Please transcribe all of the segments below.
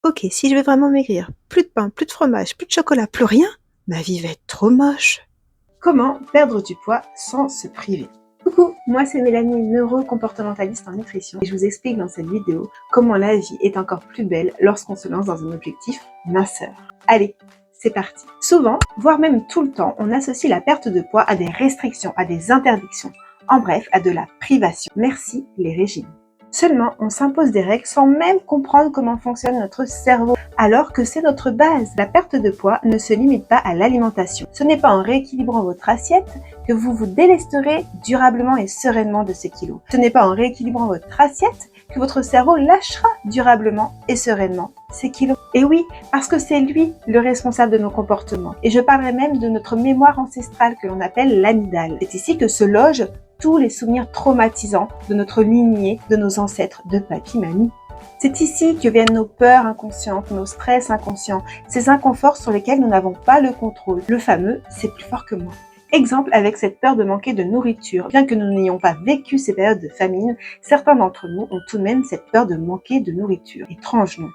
Ok, si je veux vraiment maigrir, plus de pain, plus de fromage, plus de chocolat, plus rien, ma vie va être trop moche. Comment perdre du poids sans se priver? Coucou, moi c'est Mélanie, neurocomportementaliste en nutrition, et je vous explique dans cette vidéo comment la vie est encore plus belle lorsqu'on se lance dans un objectif minceur. Allez, c'est parti. Souvent, voire même tout le temps, on associe la perte de poids à des restrictions, à des interdictions, en bref, à de la privation. Merci les régimes. Seulement, on s'impose des règles sans même comprendre comment fonctionne notre cerveau, alors que c'est notre base. La perte de poids ne se limite pas à l'alimentation. Ce n'est pas en rééquilibrant votre assiette que vous vous délesterez durablement et sereinement de ces kilos. Ce n'est pas en rééquilibrant votre assiette que votre cerveau lâchera durablement et sereinement ces kilos. Et oui, parce que c'est lui le responsable de nos comportements. Et je parlerai même de notre mémoire ancestrale que l'on appelle l'amygdale. C'est ici que se logent tous les souvenirs traumatisants de notre lignée, de nos ancêtres, de papy-mamie. C'est ici que viennent nos peurs inconscientes, nos stress inconscients, ces inconforts sur lesquels nous n'avons pas le contrôle. Le fameux « c'est plus fort que moi ». Exemple avec cette peur de manquer de nourriture. Bien que nous n'ayons pas vécu ces périodes de famine, certains d'entre nous ont tout de même cette peur de manquer de nourriture. Étrange, non ?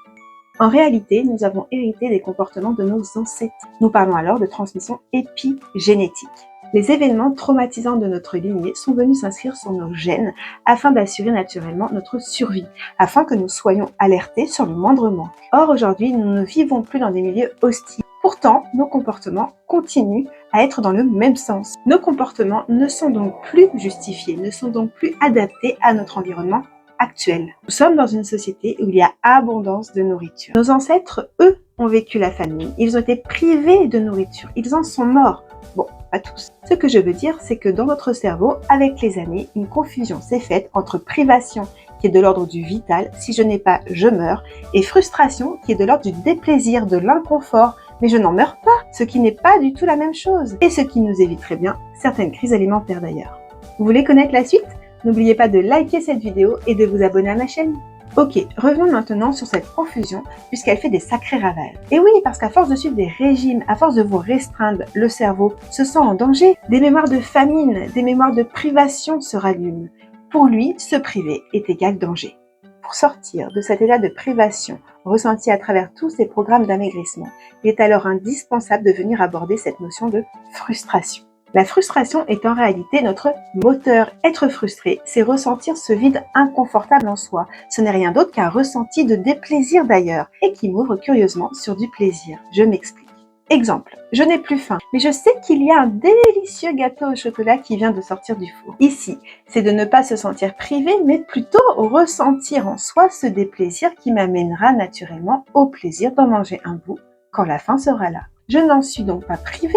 En réalité, nous avons hérité des comportements de nos ancêtres. Nous parlons alors de transmission épigénétique. Les événements traumatisants de notre lignée sont venus s'inscrire sur nos gènes afin d'assurer naturellement notre survie, afin que nous soyons alertés sur le moindre manque. Or, aujourd'hui, nous ne vivons plus dans des milieux hostiles. Pourtant, nos comportements continuent à être dans le même sens. Nos comportements ne sont donc plus justifiés, ne sont donc plus adaptés à notre environnement actuel. Nous sommes dans une société où il y a abondance de nourriture. Nos ancêtres, eux, ont vécu la famine. Ils ont été privés de nourriture. Ils en sont morts. Bon, pas tous. Ce que je veux dire, c'est que dans notre cerveau, avec les années, une confusion s'est faite entre privation, qui est de l'ordre du vital, si je n'ai pas, je meurs, et frustration, qui est de l'ordre du déplaisir, de l'inconfort, mais je n'en meurs pas, ce qui n'est pas du tout la même chose, et ce qui nous éviterait bien certaines crises alimentaires d'ailleurs. Vous voulez connaître la suite ? N'oubliez pas de liker cette vidéo et de vous abonner à ma chaîne. Ok, revenons maintenant sur cette confusion puisqu'elle fait des sacrés ravages. Et oui, parce qu'à force de suivre des régimes, à force de vous restreindre, le cerveau se sent en danger. Des mémoires de famine, des mémoires de privation se rallument. Pour lui, se priver est égal danger. Pour sortir de cet état de privation ressenti à travers tous ces programmes d'amaigrissement, il est alors indispensable de venir aborder cette notion de frustration. La frustration est en réalité notre moteur. Être frustré, c'est ressentir ce vide inconfortable en soi. Ce n'est rien d'autre qu'un ressenti de déplaisir d'ailleurs, et qui m'ouvre curieusement sur du plaisir. Je m'explique. Exemple, je n'ai plus faim, mais je sais qu'il y a un délicieux gâteau au chocolat qui vient de sortir du four. Ici, c'est de ne pas se sentir privé, mais plutôt ressentir en soi ce déplaisir qui m'amènera naturellement au plaisir d'en manger un bout quand la faim sera là. Je n'en suis donc pas privée,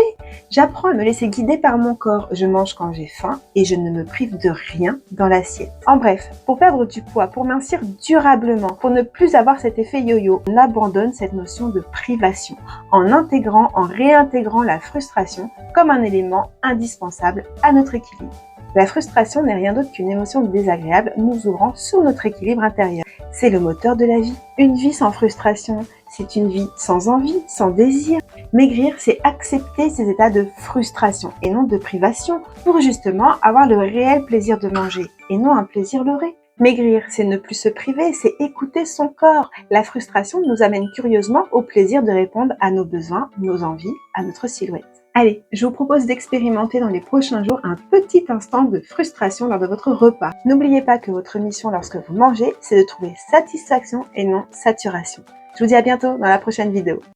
j'apprends à me laisser guider par mon corps, je mange quand j'ai faim et je ne me prive de rien dans l'assiette. En bref, pour perdre du poids, pour mincir durablement, pour ne plus avoir cet effet yo-yo, on abandonne cette notion de privation en intégrant, en réintégrant la frustration comme un élément indispensable à notre équilibre. La frustration n'est rien d'autre qu'une émotion désagréable nous ouvrant sur notre équilibre intérieur. C'est le moteur de la vie. Une vie sans frustration, c'est une vie sans envie, sans désir. Maigrir, c'est accepter ces états de frustration et non de privation pour justement avoir le réel plaisir de manger et non un plaisir leurré. Maigrir, c'est ne plus se priver, c'est écouter son corps. La frustration nous amène curieusement au plaisir de répondre à nos besoins, nos envies, à notre silhouette. Allez, je vous propose d'expérimenter dans les prochains jours un petit instant de frustration lors de votre repas. N'oubliez pas que votre mission lorsque vous mangez, c'est de trouver satisfaction et non saturation. Je vous dis à bientôt dans la prochaine vidéo.